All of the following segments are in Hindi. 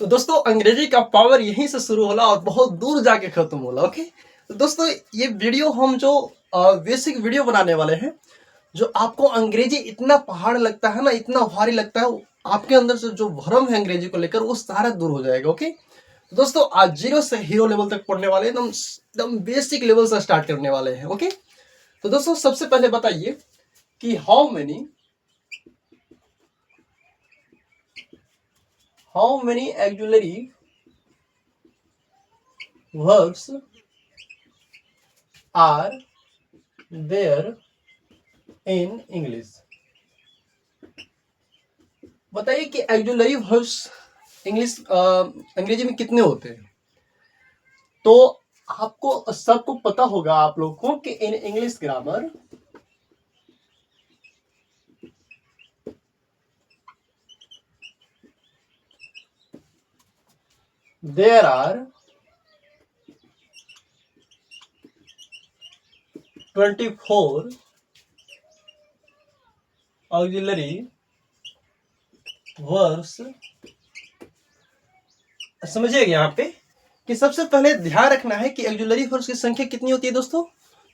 तो दोस्तों अंग्रेजी का पावर यहीं से शुरू होला और बहुत दूर जाके खत्म होला। ओके, तो दोस्तों ये वीडियो हम जो बेसिक वीडियो बनाने वाले हैं, जो आपको अंग्रेजी इतना पहाड़ लगता है ना, इतना भारी लगता है, आपके अंदर से जो भ्रम है अंग्रेजी को लेकर वो सारा दूर हो जाएगा। ओके, तो दोस्तों आज जीरो से हीरो लेवल तक पढ़ने वाले हैं, एकदम एकदम बेसिक लेवल से स्टार्ट करने वाले हैं। ओके, तो दोस्तों सबसे पहले बताइए कि how many auxiliary verbs are there in English। बताइए कि एक्जुलरी वर्ब्स अंग्रेजी में कितने होते हैं। तो आपको सबको पता होगा आप लोगों को कि in English grammar there are 24 auxiliary verbs. समझिएगा यहाँ पे कि सबसे पहले ध्यान रखना है कि ऑक्सिलरी वर्ब्स की संख्या कितनी होती है दोस्तों।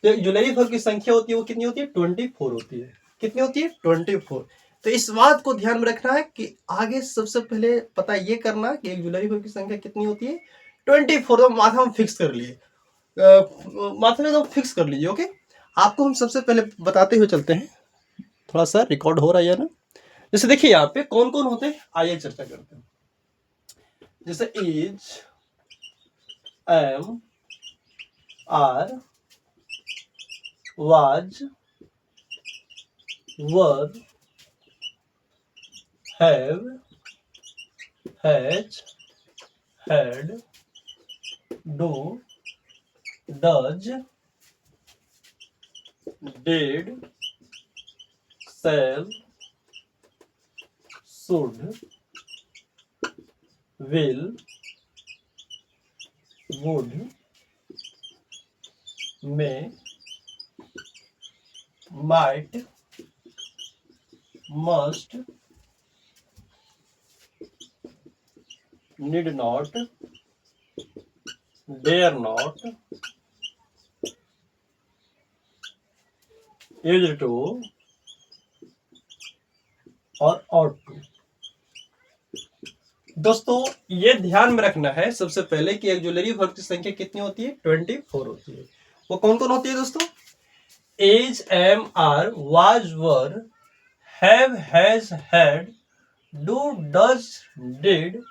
तो ऑक्सिलरी वर्ब की संख्या होती है वो कितनी होती है, 24 होती है। कितनी होती है, 24। तो इस बात को ध्यान में रखना है कि आगे सबसे पहले पता ये करना कि ऑक्सिलरी वर्ब की संख्या कितनी होती है, 24। तो माथा में फिक्स कर लिए, माथे में तो फिक्स कर लीजिए। ओके, आपको हम सबसे पहले बताते हुए चलते हैं। थोड़ा सा रिकॉर्ड हो रहा है ना। जैसे देखिए यहाँ पे कौन कौन होते हैं, आइए चर्चा करते हैं। जैसे is, am, are, was, were, have, has, had, do, does, did, shall, should, will, would, may, might, must, need not, dare not, is to और ought to। दोस्तों ये ध्यान में रखना है सबसे पहले कि ऑक्सिलरी वर्ब की संख्या कितनी होती है, 24 होती है। वो कौन कौन होती है दोस्तों, is, am, are, was, were, have, has, had, do, does, did,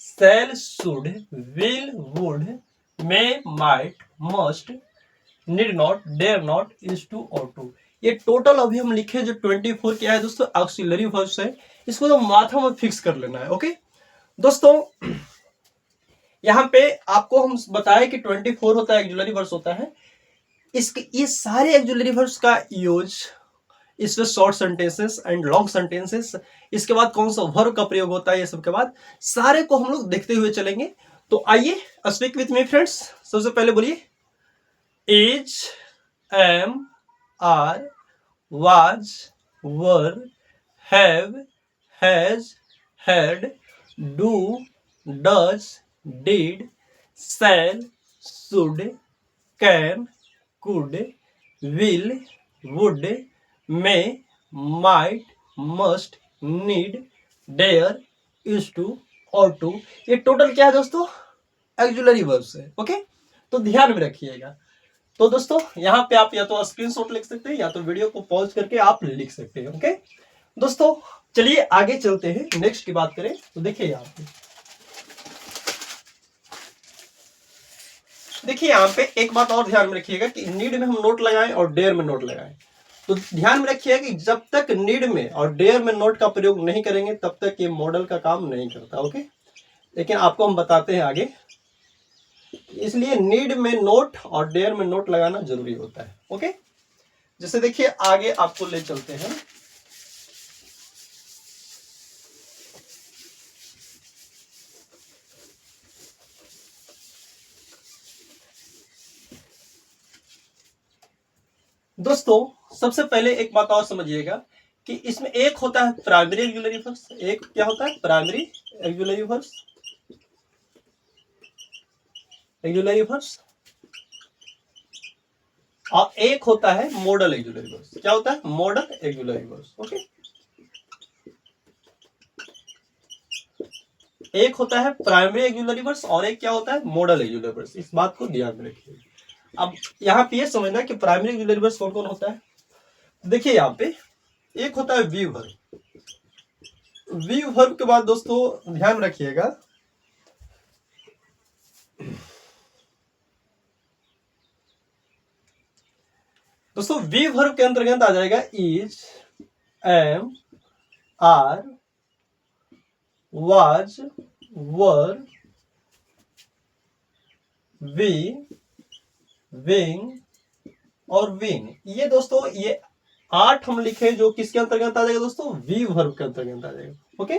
shall, should, will, would, may, might, must, need not, dare not, is to, ought to. ये टोटल अभी हम लिखे जो 24 क्या है दोस्तों, ऑक्सिलरी वर्ब्स है। इसको तो माथा में फिक्स कर लेना है। ओके दोस्तों, यहाँ पे आपको हम बताए कि 24 होता है ऑक्सिलरी वर्ब्स होता है। इसके ये सारे ऑक्सिलरी वर्ब्स का यूज इसमें short sentences and long sentences, इसके बाद कौन सा वर्ब का प्रयोग होता है, ये सब के बाद सारे को हम लोग देखते हुए चलेंगे। तो आइए स्पीक विथ मी फ्रेंड्स। सबसे पहले बोलिए is, am, are, was, were, have, has, had, do, does, did, shall, should, can, could, will, would, may, might, must, need, dare, is to, ought to. ये टोटल क्या है दोस्तों, ऑक्सिलरी वर्ब्स है। ओके, तो ध्यान में रखिएगा। तो दोस्तों यहाँ पे आप या तो स्क्रीनशॉट लिख सकते हैं या तो वीडियो को पॉज करके आप लिख सकते हैं। ओके दोस्तों, चलिए आगे चलते हैं, नेक्स्ट की बात करें। तो देखिए यहाँ पे, देखिए यहाँ पे एक बात और ध्यान में रखिएगा कि नीड में हम नोट लगाएं और डेयर में नोट लगाएं। तो ध्यान में रखिएगा कि जब तक नीड में और डेयर में नोट का प्रयोग नहीं करेंगे तब तक ये मॉडल का काम नहीं करता। ओके, लेकिन आपको हम बताते हैं आगे, इसलिए नीड में नोट और डेयर में नोट लगाना जरूरी होता है। ओके, जैसे देखिए आगे आपको ले चलते हैं। दोस्तों सबसे पहले एक बात और समझिएगा कि इसमें एक होता है प्राइमरी ऑक्सिलरी वर्ब्स, एक क्या होता है primary auxiliary verbs, auxiliary verbs, और एक होता है मॉडल एक्जुलरी वर्ब्स। क्या होता है? Model auxiliary verbs. ओके, एक होता है प्राइमरी एक्जुलरी वर्ब्स और एक क्या होता है? Model auxiliary verbs. इस बात को ध्यान में रखिए। अब यहाँ पे ये समझना कि प्राइमरी एक्जुलरी वर्ब्स कौन कौन होता है। देखिए यहाँ पे एक होता है वी वर्ब। वी वर्ब के बाद दोस्तों ध्यान रखिएगा, दोस्तों वी वर्ब के अंतर्गत आ जाएगा is, am, are, was, were, be, being और विन। ये दोस्तों ये 8 हम लिखे जो किसके अंतर्गत आ जाएगा दोस्तों? वी वर्ब के अंतर्गत आ जाएगा। ओके,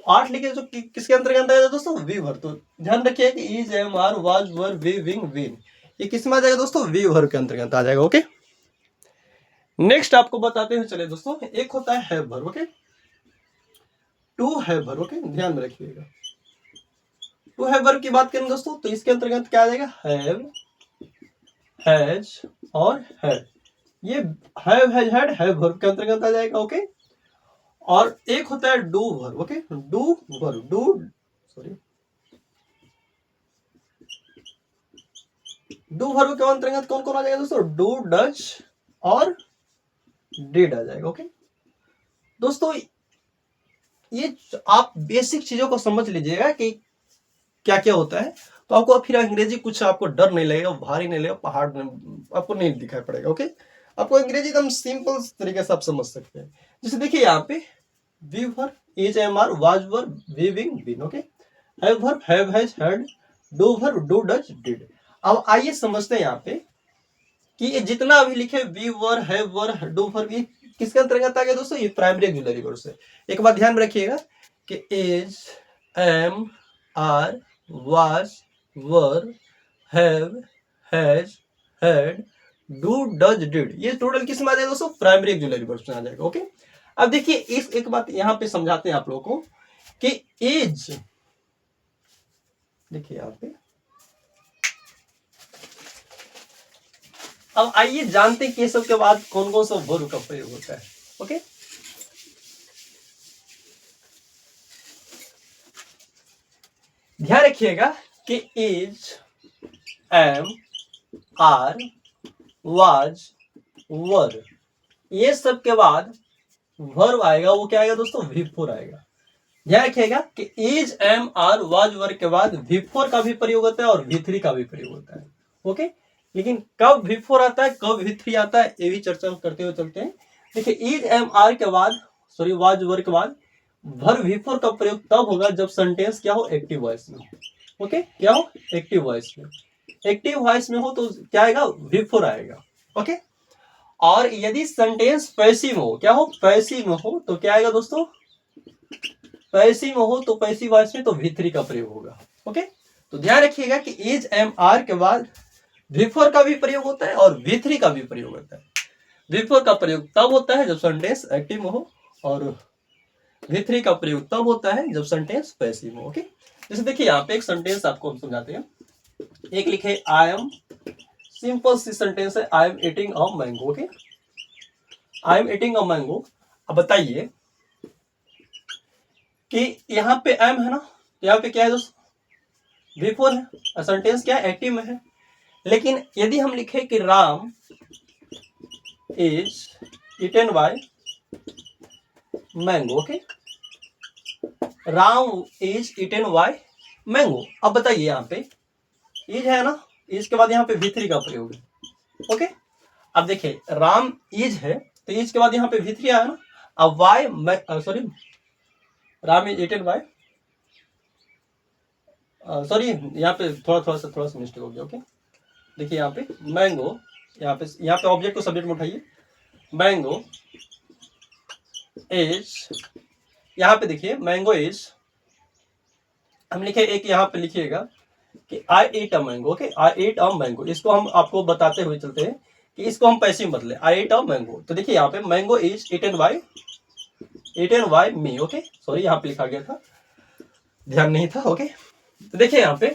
8 लिखे जो किसके अंतर्गत आ जाएगा दोस्तों? Be verb. तो ध्यान रखिए कि is, am, are, was, were, be, being, been, ये किस में आ जाएगा दोस्तों? वी वर्ब के अंतर्गत आ जाएगा। ओके, नेक्स्ट आपको बताते हैं, चले दोस्तों, एक होता है have verb. Okay, to have verb. Okay, ध्यान में रखिएगा। टू हैव वर्ब की बात करें दोस्तों तो इसके अंतर्गत क्या आ जाएगा? हैव, हैज और हैड। ये have, has, had, have verb के अंतर्गत आ जाएगा। ओके, और एक होता है do verb. Okay, do verb, do verb के अंतर्गत कौन कौन आ जाएगा दोस्तों? डू, डज और डिड आ जाएगा। ओके दोस्तों, ये आप बेसिक चीजों को समझ लीजिएगा कि क्या क्या होता है, तो आपको फिर अंग्रेजी कुछ आपको डर नहीं लगेगा, भारी नहीं लगेगा, पहाड़ आपको नहीं दिखाई पड़ेगा। ओके, आपको अंग्रेजी एकदम सिंपल तरीके से आप समझ सकते हैं। जैसे देखिए यहाँ पे be verb, is, am, are, was verb, be, being, been. Okay, have verb, have, has, had, do verb, do, does, did. अब आइए समझते हैं यहाँ पे कि ये जितना अभी लिखे be verb, have verb, do verb, ये किसके अंतर्गत आ गया दोस्तों? ये प्राइमरी एक्जुलरी वर्ब से। एक बात ध्यान में रखिएगा कि is, am, are, was, were, have, has, had, do, does, did, ये टोटल किस में आ जाएगा दोस्तों? प्राइमरी एक्जुलरी वर्ब्स में आ जाएगा। ओके, अब देखिए इस एक बात यहां पे समझाते हैं आप लोगों को कि एज, देखिए यहां पे, अब आइए जानते हैं कि सब के बाद कौन कौन सा वर्ब का प्रयोग होता है। ओके, ध्यान रखिएगा कि इज, एम, आर, वाज, वर, ये सब के बाद वर्ब आएगा, वो क्या आएगा दोस्तों? V4 आएगा। ध्यान रखिएगा कि इज, एम, आर, वाज, वर के बाद V4 का भी प्रयोग होता है और V3 का भी प्रयोग होता है। ओके, लेकिन कब V4 आता है, कब V3 आता है, ये भी चर्चा करते हुए चलते हैं। देखिए इज, एम, आर के बाद, सॉरी, वाज, वर के बाद वर्ब V4 का प्रयोग तब होगा जब सेंटेंस क्या हो? एक्टिव वॉइस में हो। ओके, क्या हो? एक्टिव वॉइस में। एक्टिव वॉइस में हो तो क्या आएगा? V4 आएगा। ओके, और यदि सेंटेंस पैसिव हो, क्या हो? पैसिव में हो, तो क्या आएगा दोस्तों? पैसिव में हो तो पैसिव वॉइस में तो V3 का प्रयोग होगा। ओके, तो ध्यान रखिएगा कि इज, एम, आर के बाद V4 का भी प्रयोग होता है और V3 का भी प्रयोग होता है। V4 का प्रयोग तब होता है जब सेंटेंस एक्टिव में हो और V3 का प्रयोग तब होता है जब सेंटेंस पैसिव में हो। ओके, जैसे देखिए यहाँ पे एक सेंटेंस आपको हम समझाते हैं। एक लिखे आई एम, सिंपल सी सेंटेंस है, I am eating a mango. Okay, I am eating a mango. अब बताइए कि यहाँ पे एम है ना, तो यहाँ पे क्या है दोस्तों? V4 है और सेंटेंस क्या है? एक्टिव में है। लेकिन यदि हम लिखे कि Ram is eaten by mango. Okay, Ram is eaten by mango. अब बताइए यहाँ पे इज है ना, इज के बाद यहाँ पे V3 का प्रयोग है। ओके, अब देखिए राम इज है तो इज के बाद यहाँ पे V3 आया ना। अब why, sorry, Ram is eaten by, sorry यहाँ पे थोड़ा सा मिस्टेक हो गया। ओके, देखिए यहाँ पे मैंगो, यहाँ पे ऑब्जेक्ट को सब्जेक्ट में उठाइए। मैंगो इज, यहाँ पे देखिए मैंगो इज, हम लिखे एक यहाँ पे लिखिएगा कि I ate a mango. Okay, I ate a mango, इसको हम आपको बताते हुए चलते हैं कि इसको हम पैसिव बदले, आई एट अ मैंगो। तो देखिए यहाँ पे mango is eaten by me. Okay, sorry यहाँ पे लिखा गया था, ध्यान नहीं था। ओके, तो देखिए यहाँ पे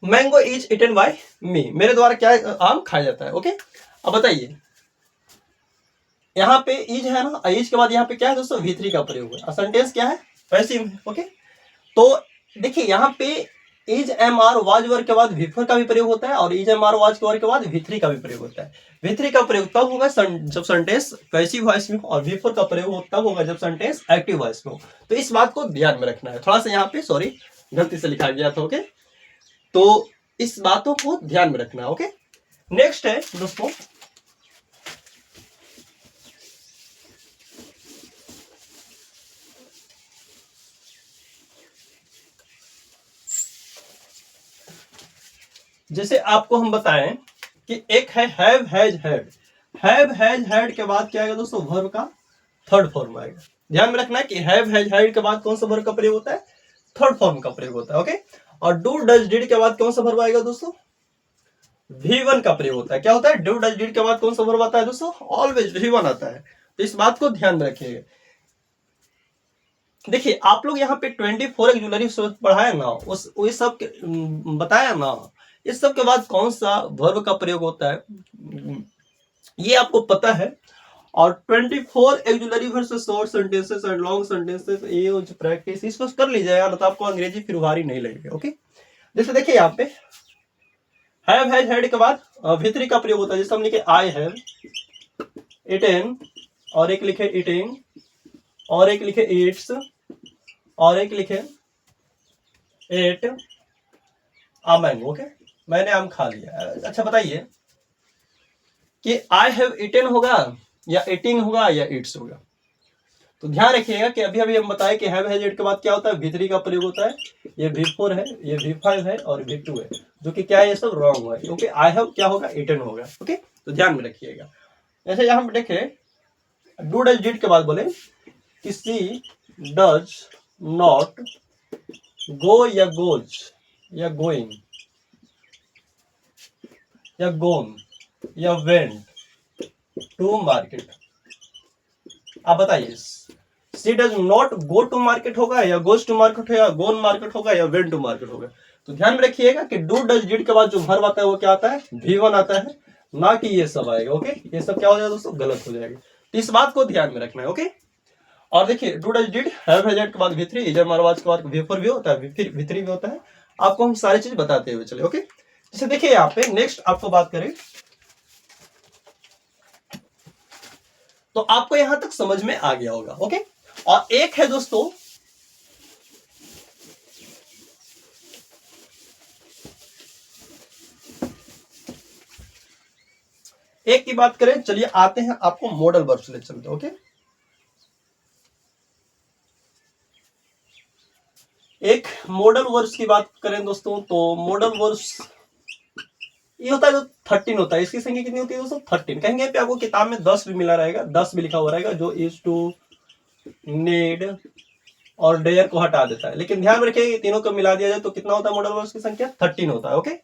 मैंगो इज इटन बाय मी, मेरे द्वारा क्या आम खाया जाता है। ओके, अब बताइए यहाँ पे इज है ना, इज के बाद यहाँ पे क्या है दोस्तों, V3 का प्रयोग है। सेंटेंस क्या है, पैसिव है। ओके, तो देखिए यहाँ पे इज एम आर वाज वर्ग के बाद V4 का भी प्रयोग होता है और इज एम आर वाज वर्ग के बाद V3 का भी प्रयोग होता है। V3 का प्रयोग तब होगा जब सेंटेंस पैसिव वॉइस में हो, और V4 का प्रयोग तब होगा जब सेंटेंस एक्टिव वॉइस में हो। तो इस बात को ध्यान में रखना है। थोड़ा सा यहाँ पे सॉरी गलती से लिखा गया था। ओके, तो इस बातों को ध्यान में रखना। ओके, नेक्स्ट है दोस्तों जैसे आपको हम बताएं कि एक है have has had. Have has had के बाद क्या आएगा दोस्तों, वर्ब का थर्ड फॉर्म आएगा। ध्यान में रखना है कि हैव हैज हैड के बाद कौन सा वर्ब का प्रयोग होता है, थर्ड फॉर्म का प्रयोग होता है। ओके, और डू डज डिड के बाद कौन सा वर्ब आएगा दोस्तों, V1 का प्रयोग होता है। क्या होता है, डू डज डिड के बाद कौन सा वर्ब आता है दोस्तों, ऑलवेज V1 आता है। तो इस बात को ध्यान में रखिएगा। देखिए आप लोग यहाँ पे 24 एक्जुलरी पढ़ाया ना, उस सब बताया ना, इस सब के बाद कौन सा वर्ब का प्रयोग होता है ये आपको पता है। और 24 auxiliary versus short sentences and long sentences, ये जो प्रैक्टिस इस वक्त कर लीजिएगा ना, तो आपको अंग्रेजी फिर भारी नहीं लगेगा। ओके, जैसे देखिए यहाँ पे हैव हैज हैड के बाद V3 का प्रयोग होता है। जैसे हम लिखे आई हैव इटन, और एक लिखे इटिंग, और एक लिखे ईट्स, और एक लिखे एट आ मैंगो। ओके, मैंने आम खा लिया। अच्छा बताइए कि आई हैव इटन होगा या ईटिंग होगा या ईट्स होगा। तो ध्यान रखिएगा कि अभी अभी हम बताए कि हैव हैज इट के बाद क्या होता है, V3 का प्रयोग होता है। ये V4 है, ये V5 है और V2 है, जो कि क्या है, ये सब रॉन्ग हुआ है, क्योंकि आई हैव क्या होगा, इटन होगा। ओके, तो ध्यान में रखिएगा। जैसे यहाँ पे देखे डू डज डिड के बाद बोले कि सी डज नॉट गो या गोज या गोइंग या गोन या वेंट टू मार्केट। आप बताइए she does not go to market होगा या गोज टू मार्केट होगा, गोन मार्केट होगा या वेंट टू मार्केट होगा। तो ध्यान में रखिएगा कि डू डज डिड के बाद जो वर्ब आता है वो क्या आता है, V1 आता है, ना कि ये सब आएगा। ओके, ये सब क्या हो जाएगा दोस्तों, गलत हो जाएगा। तो इस बात को ध्यान में रखना है। ओके, और देखिए do does did have has के बाद V3, is am are was के बाद V4 भी होता है, फिर V3 भी होता है। आपको हम सारी चीज बताते हुए चले। ओके, जैसे देखिए यहाँ पे नेक्स्ट आपको बात करें तो आपको यहां तक समझ में आ गया होगा। ओके, और एक है दोस्तों एक की बात करें, चलिए आते हैं आपको मॉडल वर्ब्स ले चलते। ओके, एक मॉडल वर्ब्स की बात करें दोस्तों, तो मॉडल वर्ब्स ये होता है जो 13 होता है। इसकी संख्या कितनी होती है दोस्तों, 13। कहेंगे पे आपको किताब में 10 भी मिला रहेगा, 10 भी लिखा हुआ रहेगा, जो इज टू नीड और डेयर को हटा देता है। लेकिन ध्यान रखिए तीनों को मिला दिया जाए तो कितना होता है मॉडल वर्ब्स की संख्या, 13 होता है। ओके,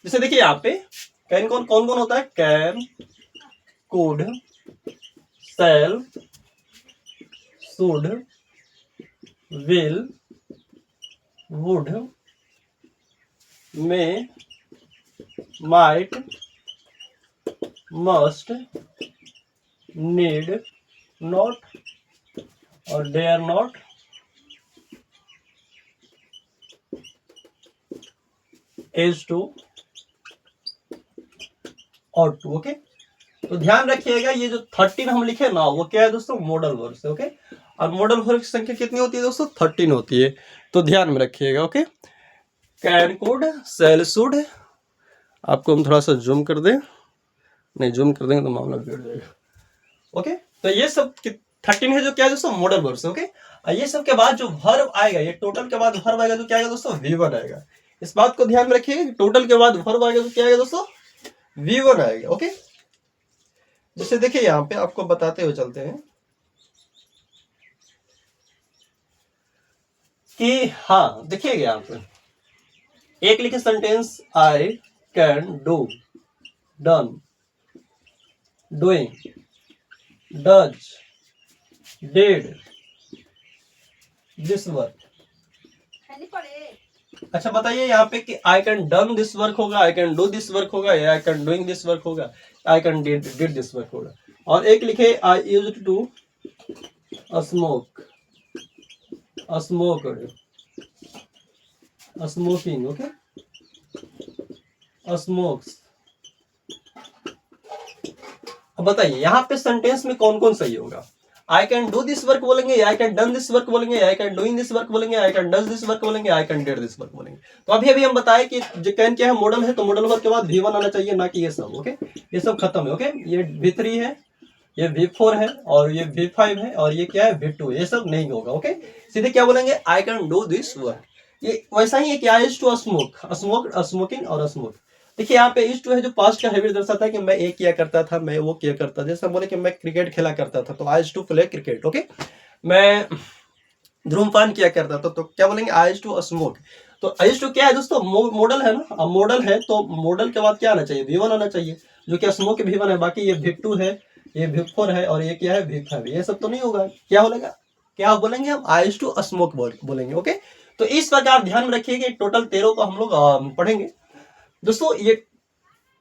जैसे देखिए यहाँ पे कैन कौन कौन कौन होता है, can, could, shall, should, will, would, may, might, must, need, not और dare not, is to ought to. Okay, तो ध्यान रखिएगा ये जो 13 हम लिखे ना वो क्या है दोस्तों, मॉडल वर्ब्स। ओके, और मॉडल वर्ब की संख्या कितनी होती है दोस्तों, 13 होती है। तो ध्यान में रखिएगा। Okay, can, could, shall, should. आपको हम थोड़ा सा जूम कर दें, नहीं जूम कर देंगे तो मामला बिगड़ जाएगा। ओके, तो ये सब 13 है जो क्या है दोस्तों, मॉडल वर्ब्स। ओके, और ये सब के बाद जो वर्ब आएगा, ये टोटल के बाद वर्ब आएगा तो क्या आएगा दोस्तों, V1 आएगा। इस बात को ध्यान में रखिए, टोटल के बाद वर्ब आएगा तो क्या आएगा दोस्तों, V1 आएगा। ओके, जैसे देखिए यहाँ पे आपको बताते हुए चलते हैं कि हाँ देखिएगा यहाँ पे एक लिखे sentence, I can do, done, doing, does, did this work. अच्छा बताइए यहाँ पे कि I can done this work होगा, I can do this work होगा, या I can doing this work होगा, I can did this work होगा। और एक लिखे I used to smoke, smoked, smoking, okay, smokes. अब बताइए यहाँ पे सेंटेंस में कौन कौन सही होगा? I can do this work बोलेंगे, I can done this work बोलेंगे, I can doing this work बोलेंगे, I can does this work बोलेंगे, I can did this work बोलेंगे। तो अभी अभी हम बताए कि जो कैन क्या है, मॉडल है, तो मॉडल वर्क के बाद V1 आना चाहिए, ना कि ये सब। ओके, ये सब खत्म है। ओके, ये V3 है, ये V4 है, और ये V5 है, और ये क्या है V2, ये सब नहीं होगा। ओके, सीधे क्या बोलेंगे, I can do this work. ये वैसा ही है कि I used to smoke, smoke, smoking और स्मोक। देखिए यहाँ पे यूज्ड टू है जो पास्ट का हैबिट दर्शाता है कि मैं ये किया करता था, मैं वो किया करता था। जैसे बोले कि मैं क्रिकेट खेला करता था, तो I used to play cricket. Okay, मैं धूमपान किया करता था, तो क्या बोलेंगे, आई यूज्ड टू स्मोक। तो आई यूज्ड टू क्या है दोस्तों, मॉडल है ना। अब मॉडल है तो मॉडल के बाद क्या आना चाहिए, V1 आना चाहिए, जो कि स्मोक V1 है। बाकी ये V2 है, ये V4 है, और ये क्या है V5, ये सब तो नहीं होगा। क्या होगा, क्या बोलेंगे हम, आई यूज्ड टू स्मोक बोलेंगे। ओके, तो इस प्रकार ध्यान में रखिए कि टोटल 13 को हम लोग पढ़ेंगे दोस्तों। ये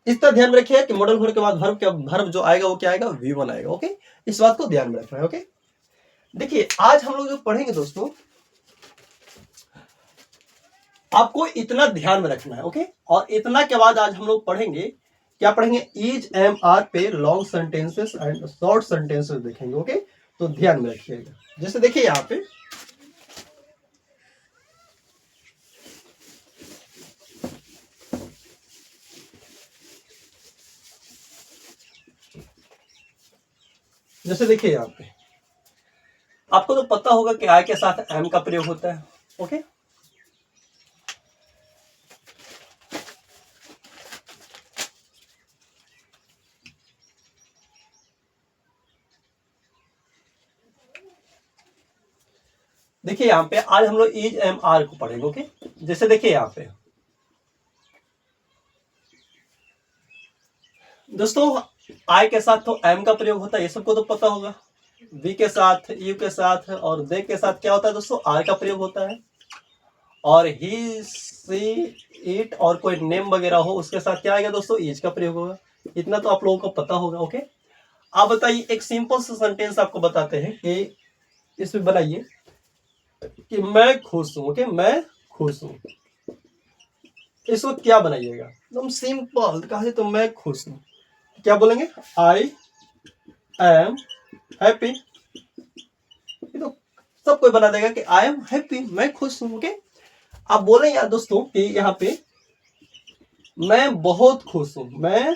इस तरह ध्यान में रखिए कि मॉडल वर्ब के बाद वर्ब जो आएगा वो क्या आएगा, V1 आएगा। ओके, इस बात को ध्यान में रखना है। ओके, देखिए आज हम लोग जो पढ़ेंगे दोस्तों, आपको इतना ध्यान में रखना है। ओके, और इतना के बाद आज हम लोग पढ़ेंगे, क्या पढ़ेंगे, इज एम आर पे long sentences and short sentences देखेंगे। ओके, तो ध्यान में रखिएगा। जैसे देखिए यहाँ पे यहाँ पे आपको तो पता होगा कि आई के साथ एम का प्रयोग होता है। ओके, देखिए यहाँ पे आज हम लोग इज एम आर को पढ़ेंगे। ओके, जैसे देखिए यहाँ पे दोस्तों, आई के साथ तो एम का प्रयोग होता है, ये सबको तो पता होगा। वी के साथ, यू के साथ और दे के साथ क्या होता है दोस्तों, आर का प्रयोग होता है। और ही, सी, इट और कोई नेम वगैरह हो उसके साथ क्या आएगा दोस्तों, इज का प्रयोग होगा। इतना तो आप लोगों को पता होगा। ओके, आप बताइए, एक सिंपल सा सेंटेंस आपको बताते हैं कि इसमें बनाइए कि मैं खुश हूं। ओके, मैं खुश हूं, इसको क्या बनाइएगा, एकदम सिंपल। कहा तो मैं खुश हूं, क्या बोलेंगे, आई एम हैप्पी। ये तो सब कोई बना देगा कि आई एम हैप्पी, मैं खुश हूं। ओके, आप बोले यार दोस्तों कि यहाँ पे मैं बहुत खुश हूं, मैं,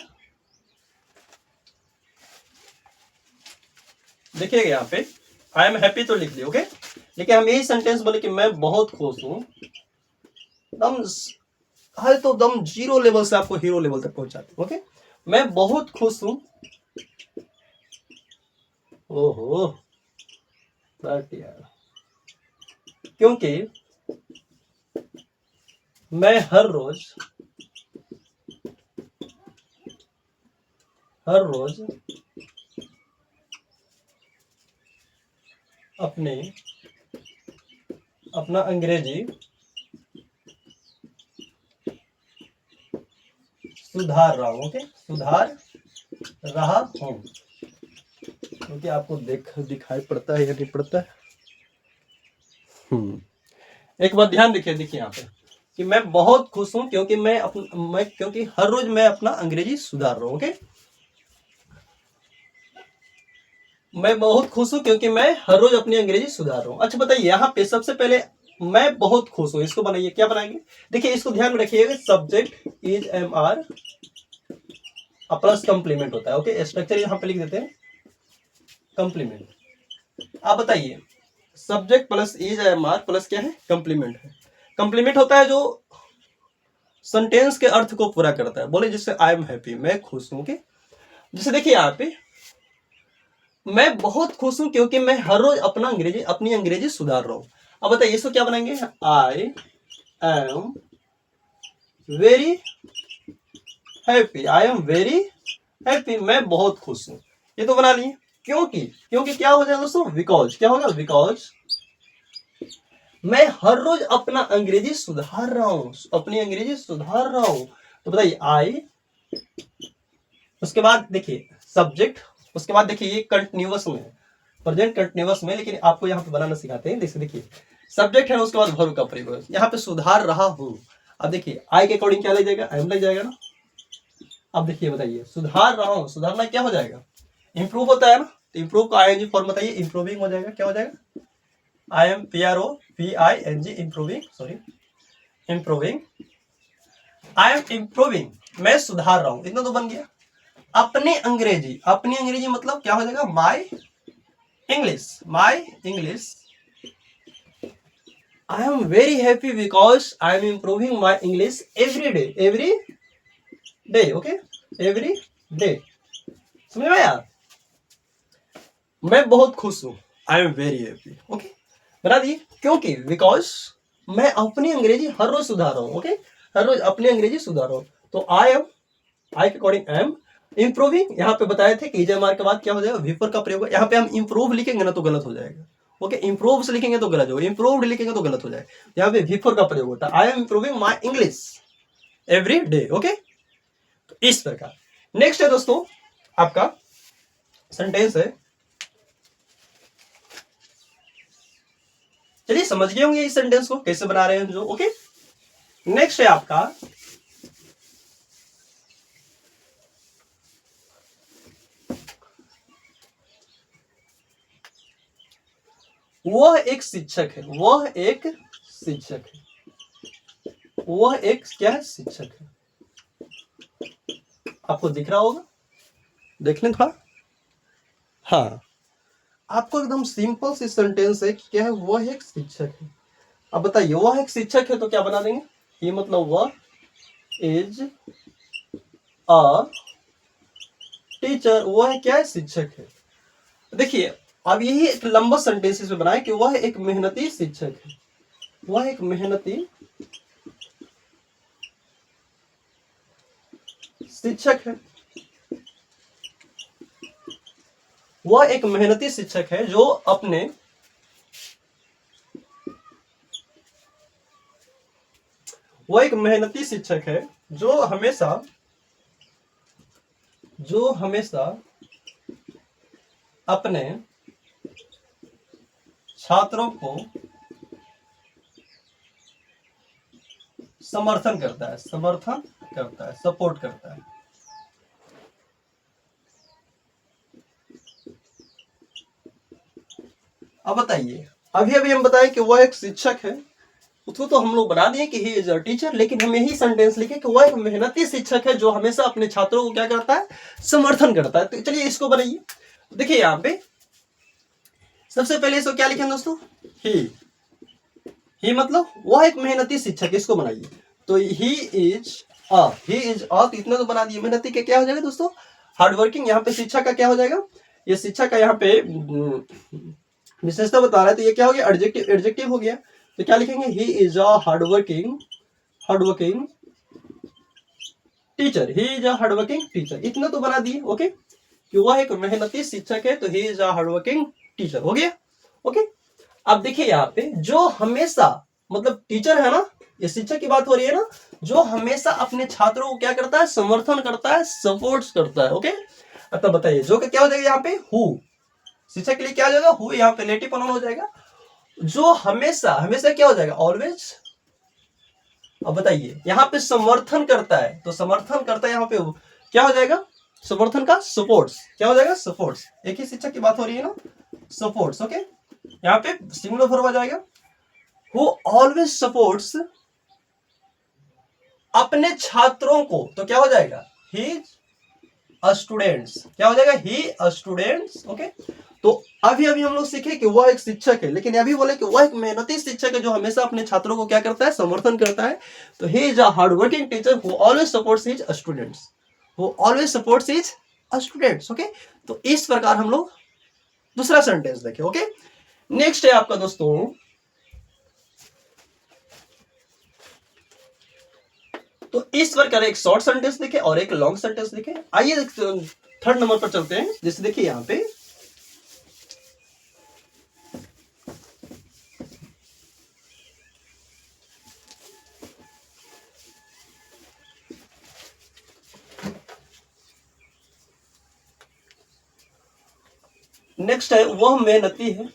देखिएगा यहाँ पे आई एम हैप्पी तो लिख दिया। ओके, लेकिन हम यही सेंटेंस बोले कि मैं बहुत खुश हूं, एकदम है तो एकदम जीरो लेवल से आपको हीरो लेवल तक पहुंचाते। ओके, मैं बहुत खुश हूं, ओहो यार, क्योंकि मैं हर रोज अपना अंग्रेजी सुधार रहा हूं। ओके, सुधार रहा हूं, क्योंकि आपको दिखाई पड़ता है या नहीं पड़ता है। एक बात ध्यान रखिए, देखिए यहाँ पे कि मैं बहुत खुश हूं क्योंकि क्योंकि हर रोज मैं अपना अंग्रेजी सुधार रहा हूं। ओके, मैं बहुत खुश हूं क्योंकि मैं हर रोज अपनी अंग्रेजी सुधार रहा हूं। अच्छा बताइए यहाँ पे सबसे पहले मैं बहुत खुश हूं, इसको बनाइए, क्या बनाएंगे, देखिए इसको ध्यान में रखिएगा, subject is am are plus complement होता है। ओके, स्ट्रक्चर यहाँ पे लिख देते हैं, कंप्लीमेंट। आप बताइए, subject plus is am are plus क्या है, कंप्लीमेंट है। कंप्लीमेंट होता है जो सेंटेंस के अर्थ को पूरा करता है। बोले जैसे आई एम हैप्पी, मैं खुश हूं। ओके, जैसे देखिए यहाँ पे मैं बहुत खुश हूं क्योंकि मैं हर रोज अपनी अंग्रेजी सुधार रहा हूं। अब बताइए इसको क्या बनाएंगे, I am very happy, I am very happy, मैं बहुत खुश हूं। ये तो बना लिए। क्योंकि क्या हो जाएगा दोस्तों, बिकॉज, क्या होगा, बिकॉज मैं हर रोज अपना अंग्रेजी सुधार रहा हूं, अपनी अंग्रेजी सुधार रहा हूं। तो बताइए आई, उसके बाद देखिए सब्जेक्ट, उसके बाद देखिए ये कंटिन्यूअस में है, प्रेजेंट कंटिन्यूअस में, लेकिन आपको यहाँ पे बनाना सिखाते हैं। देखिए सब्जेक्ट है, उसके बाद वर्ब का प्रयोग, यहाँ पे सुधार रहा हूं। अब देखिए आई के अकॉर्डिंग क्या लग जाएगा, एम लग जाएगा ना। अब देखिए बताइए सुधार रहा हूं, सुधारना क्या हो जाएगा, इंप्रूव होता है ना, तो इंप्रूव का आईएनजी फॉर्म बताइए, इंप्रूविंग हो जाएगा। क्या हो जाएगा, I am PROVING, improving, sorry improving, I am improving, मैं सुधार रहा हूं, इतना तो बन गया। अपनी अंग्रेजी, अपनी अंग्रेजी मतलब क्या हो जाएगा, my English, my English, I am very happy because I am improving my English every day, every day, okay, every day, समझ में यार। मैं बहुत खुश हूं, I am very happy, okay, बता दिए, क्योंकि बिकॉज मैं अपनी अंग्रेजी हर रोज सुधार रहा हूं, ओके, हर रोज अपनी अंग्रेजी सुधार रहा हूं। तो आई एम, आई के अकॉर्डिंग एम इंप्रूविंग, यहाँ पे बताए थे कि ईजेएमआर के बाद क्या हो जाएगा, विफर का प्रयोग। यहाँ पे हम इंप्रूव लिखेंगे ना तो गलत हो जाएगा, ओके, इंप्रूव से लिखेंगे तो गलत हो, इंप्रूव्ड लिखेंगे तो गलत हो जाएगा। यहाँ पे विफर का प्रयोग होता है, I M improving my English every day, okay. तो इस प्रकार नेक्स्ट है दोस्तों आपका सेंटेंस है, चलिए समझ गए होंगे इस सेंटेंस को कैसे बना रहे हैं जो, ओके। नेक्स्ट है आपका वह एक शिक्षक है, वह एक शिक्षक है, वह एक क्या है, शिक्षक है। आपको दिख रहा होगा, देखने थोड़ा, हाँ, आपको एकदम सिंपल सी सेंटेंस है कि क्या है, वह एक शिक्षक है। अब बताइए वह एक शिक्षक है तो क्या बना देंगे, ये मतलब वह इज अ टीचर, वह क्या है, शिक्षक है। देखिए अब यही एक लंबा सेंटेंस इसमें बनाए कि वह एक मेहनती शिक्षक है, वह एक मेहनती शिक्षक है, वह एक मेहनती शिक्षक है जो अपने, वह एक मेहनती शिक्षक है जो हमेशा, जो हमेशा अपने छात्रों को समर्थन करता है, समर्थन करता है, सपोर्ट करता है। अब बताइए अभी अभी हम बताएं कि वह एक शिक्षक है, उसको तो हम लोग बना दिए कि ही इज अ टीचर, लेकिन हम यही सेंटेंस लिखे कि वह एक मेहनती शिक्षक है जो हमेशा अपने छात्रों को क्या करता है, समर्थन करता है। तो चलिए इसको बनाइए। देखिए यहाँ पे सबसे पहले इसको क्या लिखेंगे दोस्तों, ही मतलब वह एक मेहनती शिक्षक, इसको बनाइए। तो ही इज अ, तो इतना तो बना दिए। मेहनती के क्या हो जाएगा दोस्तों, हार्डवर्किंग। यहाँ पे शिक्षा का क्या हो जाएगा, ये शिक्षा का यहाँ पे विशेषता बता रहा है, तो ये क्या हो गया, एडजेक्टिव, एडजेक्टिव हो गया। तो क्या लिखेंगे, he is a hardworking, hardworking teacher, he is a hardworking teacher, इतना तो बना दिए, ओके, कि वह एक मेहनती शिक्षक है, तो he is a hardworking teacher, हो गया, ओके। अब देखिए यहाँ पे जो हमेशा, मतलब टीचर है ना, ये शिक्षक की बात हो रही है ना, जो हमेशा अपने छात्रों को क्या करता है, समर्थन करता है, सपोर्ट करता है, ओके। अब बताइए जो क्या हो जाएगा यहाँ पे, हु, शिक्षक के लिए क्या हो जाएगा, हु, यहाँ पे रिलेटिव प्रोनाउन हो जाएगा। जो हमेशा, हमेशा क्या हो जाएगा, ऑलवेज। अब बताइए यहाँ पे समर्थन करता है, तो समर्थन करता है यहाँ पे क्या हो जाएगा, समर्थन का सपोर्ट्स, क्या हो जाएगा, सपोर्ट्स। एक ही शिक्षक की बात हो रही है ना, सपोर्ट्स, ओके। यहाँ पे सिंगुलर फॉर्म आ जाएगा, हु ऑलवेज सपोर्ट्स अपने छात्रों को, तो क्या हो जाएगा, ही स्टूडेंट्स, क्या हो जाएगा, ही स्टूडेंट्स, ओके। तो अभी अभी हम लोग सीखे कि वह एक शिक्षक है, लेकिन अभी बोले कि वह एक मेहनती शिक्षक है जो हमेशा अपने छात्रों को क्या करता है, समर्थन करता है। तो he is a hardworking teacher who always supports his students, who always supports his students, okay. तो इस प्रकार हम लोग दूसरा सेंटेंस देखें, ओके। नेक्स्ट है आपका दोस्तों, तो इस प्रकार एक शॉर्ट सेंटेंस लिखे और एक लॉन्ग सेंटेंस लिखे। आइए थर्ड नंबर पर चलते हैं। जैसे देखिए यहाँ पे नेक्स्ट है वह मेहनती है,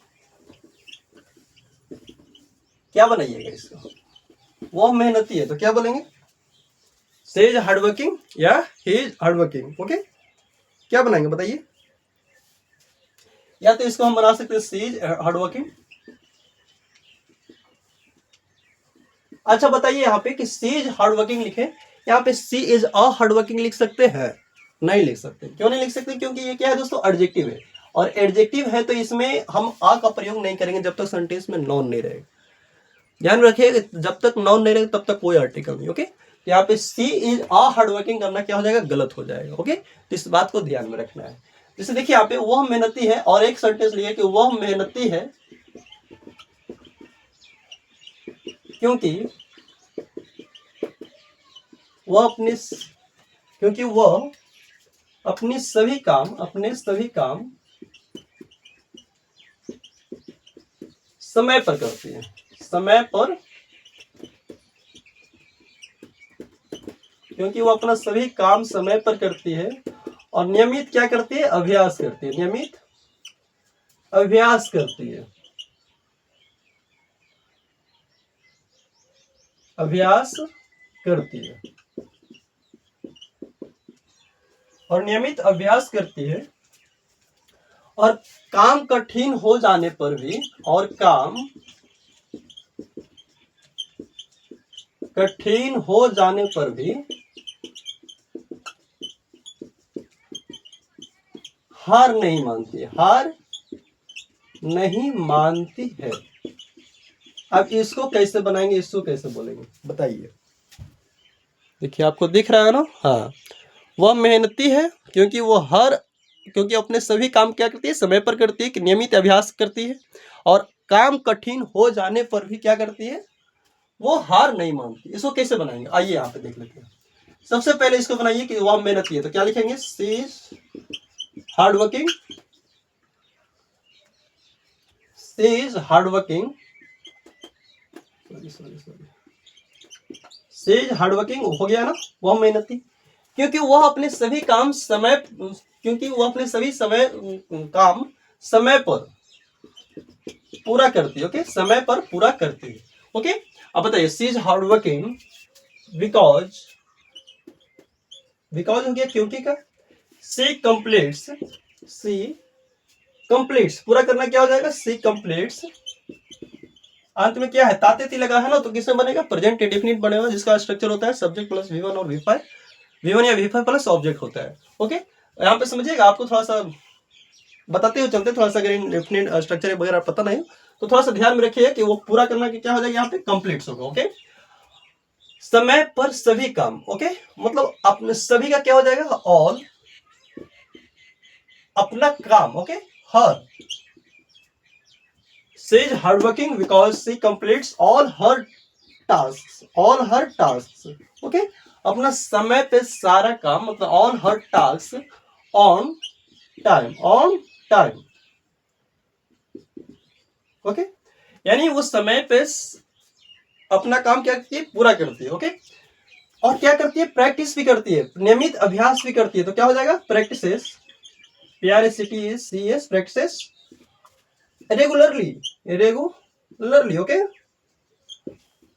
क्या बनाइएगा इसको, वह मेहनती है तो क्या बोलेंगे, शी इज हार्डवर्किंग या ही इज हार्डवर्किंग। ओके, क्या बनाएंगे बताइए, या तो इसको हम बना सकते हैं शी इज हार्डवर्किंग। अच्छा बताइए यहाँ पे कि शी इज हार्डवर्किंग लिखे, यहाँ पे शी इज अ हार्डवर्किंग लिख सकते हैं, नहीं लिख सकते। क्यों नहीं लिख सकते, क्योंकि ये क्या है दोस्तों, एडजेक्टिव है, और एडजेक्टिव है तो इसमें हम आ का प्रयोग नहीं करेंगे जब तक सेंटेंस में नॉन नहीं रहेगा। ध्यान रखिए, जब तक नॉन नहीं रहेगा तब तक कोई आर्टिकल नहीं। ओके, तो यहाँ पे सी इज अ हार्डवर्किंग करना क्या हो जाएगा, गलत हो जाएगा। ओके, तो इस बात को ध्यान में रखना है। जैसे देखिए यहाँ पे वह मेहनती है, और एक सेंटेंस लिया कि वह मेहनती है क्योंकि वह अपने सभी काम समय पर करती है, समय पर, क्योंकि वो अपना सभी काम समय पर करती है, और नियमित क्या करती है, अभ्यास करती है, नियमित अभ्यास करती है, अभ्यास करती है, और नियमित अभ्यास करती है, और काम कठिन हो जाने पर भी, और काम कठिन हो जाने पर भी हार नहीं मानती है, हार नहीं मानती है। अब इसको कैसे बनाएंगे, इसको कैसे बोलेंगे बताइए। देखिए आपको दिख रहा है ना, हाँ, वह मेहनती है क्योंकि अपने सभी काम क्या करती है, समय पर करती है, नियमित अभ्यास करती है, और काम कठिन हो जाने पर भी क्या करती है, वो हार नहीं मानती। इसको कैसे बनाएंगे, आइए यहाँ पे देख लेते हैं। सबसे पहले इसको बनाइए कि वह मेहनती है, तो क्या लिखेंगे, she is hardworking, she is hardworking, she is hardworking हो गया ना, वह मेहनती, क्योंकि वह अपने सभी काम समय पर पूरा करती है। ओके, समय पर पूरा करती है। ओके, अब बताइए, शी इज हार्डवर्किंग बिकॉज हो गया क्योंकि का, शी कंप्लीट्स पूरा करना क्या हो जाएगा, शी कंप्लीट्स, अंत में क्या है, ताते ती लगा है ना, तो किसमें बनेगा, प्रेजेंट इंडेफिनिट बनेगा, जिसका स्ट्रक्चर होता है सब्जेक्ट प्लस V1 और V5, V1 या V5 प्लस ऑब्जेक्ट होता है। ओके, यहाँ पे समझिएगा, आपको थोड़ा सा बताते हुए चलते, थोड़ा सा अगर इंडेफिनिट स्ट्रक्चर वगैरह पता नहीं तो थोड़ा सा ध्यान में रखिए कि वो पूरा करना क्या हो जाएगा, यहाँ पे कंप्लीट्स होगा। ओके, समय पर सभी काम, ओके, मतलब अपने सभी का क्या हो जाएगा, ऑल, अपना काम, okay, her, she is hardworking because she completes all her task, okay, अपना समय पे सारा काम, मतलब all her task on time, okay, यानी वो समय पे अपना काम क्या करती है, पूरा करती है। ओके, और क्या करती है, प्रैक्टिस भी करती है, नियमित अभ्यास भी करती है, तो क्या हो जाएगा, प्रैक्टिसेस, प्रैक्टिसेस रेगुलरली। ओके,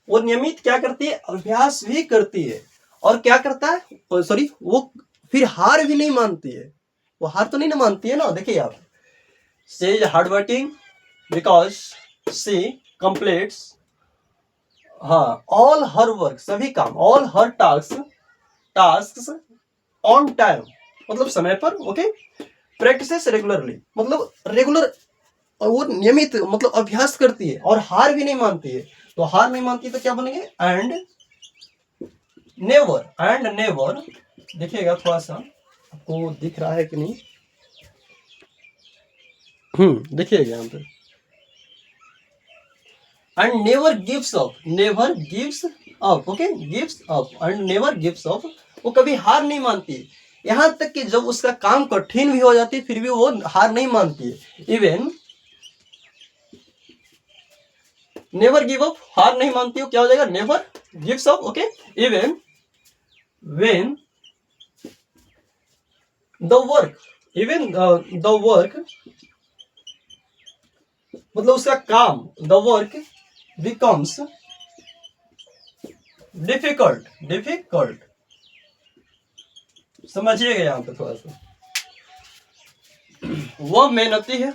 वो नियमित क्या करती है, अभ्यास भी करती है, और क्या करता है, सॉरी, वो फिर हार भी नहीं मानती है, वो हार तो नहीं ना मानती है ना। देखिए आप, she is hardworking because she completes, हाँ, ऑल हर वर्क, सभी काम, all her task on time, मतलब समय पर। ओके, प्रैक्टिसेस रेगुलरली, मतलब रेगुलर, और वो नियमित मतलब अभ्यास करती है, और हार भी नहीं मानती है, तो हार नहीं मानती तो क्या बनेंगे, एंड नेवर, देखिएगा थोड़ा सा, आपको दिख रहा है कि नहीं, देखिएगा यहाँ पे, and never gives up, okay, gives up and never gives up, वो कभी हार नहीं मानती, यहां तक कि जब उसका काम कठिन भी हो जाती है फिर भी वो हार नहीं मानती है। इवन नेवर गिव अप, हार नहीं मानती हो, क्या हो जाएगा, never gives up. Okay, even when the work मतलब उसका काम, द वर्क बिकम्स डिफिकल्ट। समझिएगा यहाँ पे थोड़ा सा, वो मेहनती है,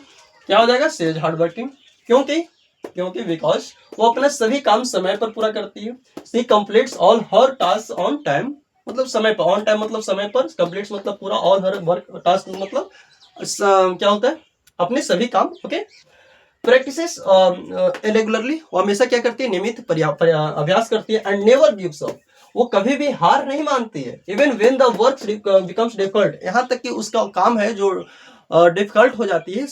क्या हो जाएगा, शी इज हार्ड वर्किंग। क्योंकि बिकॉज वो अपने सभी काम समय पर पूरा करती है। She completes all her task on time, मतलब समय पर, ऑन टाइम मतलब समय पर, कंप्लीट्स मतलब पूरा, ऑल हर वर्क टास्क मतलब क्या होता है, अपने सभी काम। ओके, प्रैक्टिसेस रेगुलरली, वो हमेशा क्या करती है, नियमित अभ्यास करती है। एंड नेवर गिव्स अप, वो कभी भी हार नहीं मानती है। Even when the work becomes difficult, यहाँ तक कि उसका काम है जो डिफिकल्ट हो जाती है,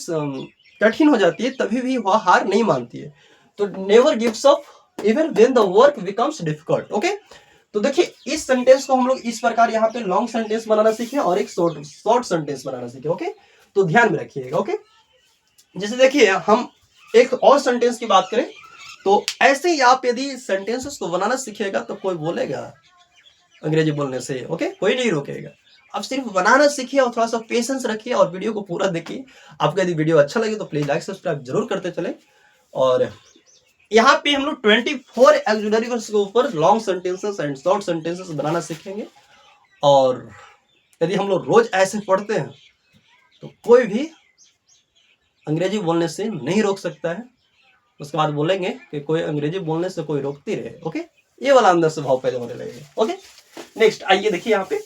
कठिन हो जाती है, तभी भी वह हार नहीं मानती है। तो never gives up even when the work becomes difficult. Okay, तो देखिए इस सेंटेंस को हम लोग इस प्रकार यहाँ पे लॉन्ग सेंटेंस बनाना सीखे और एक शॉर्ट सेंटेंस बनाना सीखे। ओके, तो ध्यान में रखिएगा। ओके, जैसे देखिए हम एक और सेंटेंस की बात करें, तो ऐसे ही आप यदि सेंटेंसेस को बनाना सीखिएगा तो कोई बोलेगा अंग्रेजी बोलने से, ओके, कोई नहीं रोकेगा। आप सिर्फ बनाना सीखिए और थोड़ा सा पेशेंस रखिए और वीडियो को पूरा देखिए। आपको यदि वीडियो अच्छा लगे तो प्लीज लाइक सब्सक्राइब जरूर करते चले। और यहाँ पे हम लोग 24 ऑक्सिलरी वर्ब्स के ऊपर long sentences and short sentences बनाना सीखेंगे। और यदि हम लोग रोज ऐसे पढ़ते हैं तो कोई भी अंग्रेजी बोलने से नहीं रोक सकता है। उसके बाद बोलेंगे कि कोई अंग्रेजी बोलने से कोई रोकती रहे। ओके, ये वाला अंदर से भाव पैदा होने लगेगा। ओके, नेक्स्ट आइए देखिए यहाँ पे,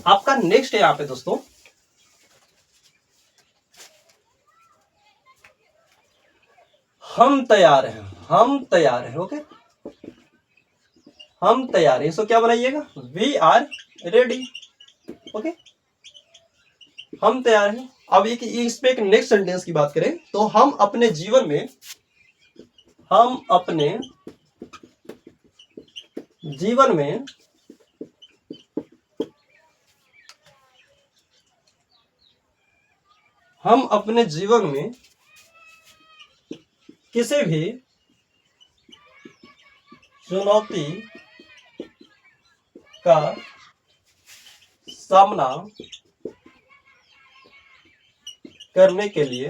आपका नेक्स्ट है यहाँ पे दोस्तों, हम तैयार हैं। ओके, हम तैयार हैं, इसको क्या बनाइएगा, वी आर रेडी। ओके, हम तैयार हैं। अब एक इस पे एक नेक्स्ट सेंटेंस की बात करें तो हम अपने जीवन में किसी भी चुनौती का सामना करने के लिए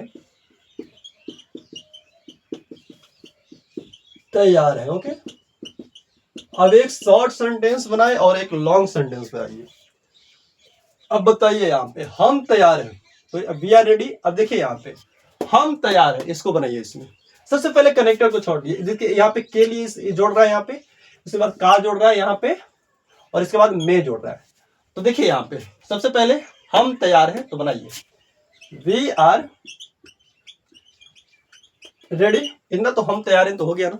तैयार है। ओके, अब एक शॉर्ट सेंटेंस बनाए और एक लॉन्ग सेंटेंस बनाइए। अब बताइए यहाँ पे हम तैयार हैं, तो वी आर रेडी। अब देखिए यहाँ पे हम तैयार हैं, इसको बनाइए। इसमें सबसे पहले कनेक्टर को छोड़िए, देखिए यहाँ पे के लिए जोड़ रहा है, यहाँ पे उसके बाद का जोड़ रहा है यहाँ पे, और इसके बाद में जोड़ रहा है। तो देखिए यहाँ पे सबसे पहले हम तैयार हैं, तो बनाइए वी आर रेडी। इतना तो हम तैयार हैं तो हो गया ना।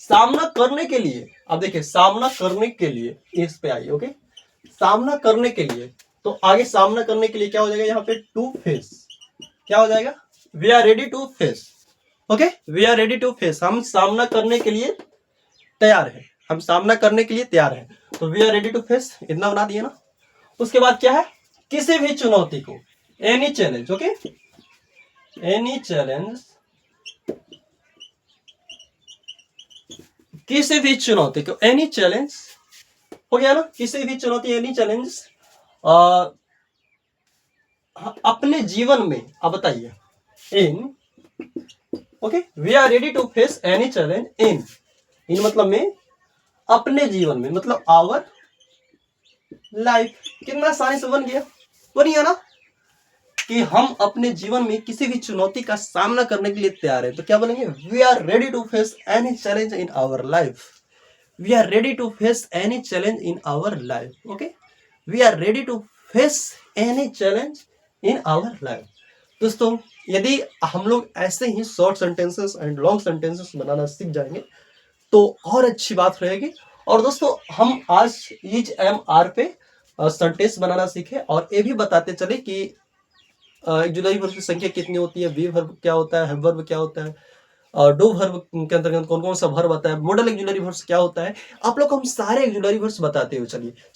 सामना करने के लिए, अब देखिए सामना करने के लिए इस पे आइए। ओके, सामना करने के लिए, तो आगे सामना करने के लिए क्या हो जाएगा यहाँ पे, टू फेस। क्या हो जाएगा, we are ready to face. Okay, we are ready to face, हम सामना करने के लिए तैयार है, हम सामना करने के लिए तैयार है। तो we are ready to face, इतना बना दिया ना। उसके बाद क्या है, किसी भी चुनौती को, any challenge. Okay, any challenge, किसी भी चुनौती को, एनी चैलेंज हो गया ना, किसी भी चुनौती, एनी चैलेंज अपने जीवन में। अब बताइए in, okay, we are ready to face any challenge in मतलब में, अपने जीवन में, मतलब आवर लाइफ। कितना आसानी से बन गया ना, कि हम अपने जीवन में किसी भी चुनौती का सामना करने के लिए तैयार है। तो क्या बोलेंगे, we are ready to face any challenge in our life. We are ready to face any challenge in our life. Okay, we are ready to face any challenge in our life. दोस्तों यदि हम लोग ऐसे ही short sentences and long sentences बनाना सीख जाएंगे तो और अच्छी बात रहेगी। और दोस्तों हम आज इज एम आर पे सेंटेंस बनाना सीखे और ये भी बताते चले कि ऑक्सिलरी वर्ब की संख्या कितनी होती है, वी वर्ब क्या होता है, हैव वर्ब क्या होता है, और डू वर्ब के अंतर्गत कौन कौन सा वर्ब आता है, मॉडल ऑक्सिलरी वर्ब्स क्या होता है। आप लोग को हम सारे ऑक्सिलरी वर्ब्स बताते हुए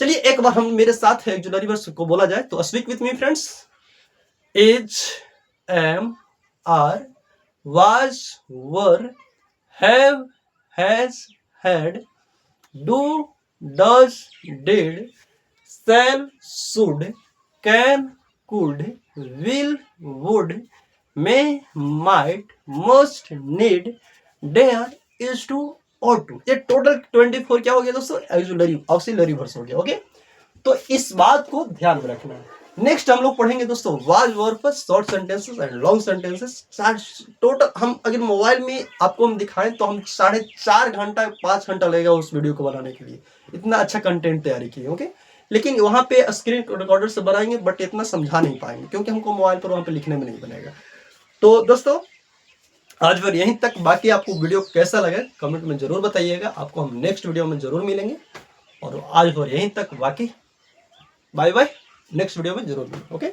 चलिए एक बार हम मेरे साथ ऑक्सिलरी वर्ब्स को बोला जाए तो speak with me friends. Is, am, are, was, were, have, has, had, do, does, did, shall, should, can, could, will, would, may, might, must, need, dare, is to, ought to। ये टोटल 24 क्या हो गया दोस्तों? ऑक्सिलरी वर्ड्स हो गया। ओके, तो इस बात को ध्यान में रखना है। नेक्स्ट हम लोग पढ़ेंगे दोस्तों वाज वर्ब पर short sentences and long sentences. Total हम अगर मोबाइल में आपको हम दिखाएं तो हम 4.5 घंटा 5 घंटा लगेगा उस वीडियो को बनाने के लिए, इतना अच्छा कंटेंट तैयारी किए। ओके, लेकिन वहां पे स्क्रीन रिकॉर्डर से बनाएंगे बट इतना समझा नहीं पाएंगे क्योंकि हमको मोबाइल पर वहां पे लिखने में नहीं बनेगा। तो दोस्तों आज फिर यहीं तक, बाकी आपको वीडियो कैसा लगा कमेंट में जरूर बताइएगा। आपको हम नेक्स्ट वीडियो में जरूर मिलेंगे, और आज फिर यहीं तक, बाकी बाय बाय, नेक्स्ट वीडियो में जरूर मिलेंगे। ओके।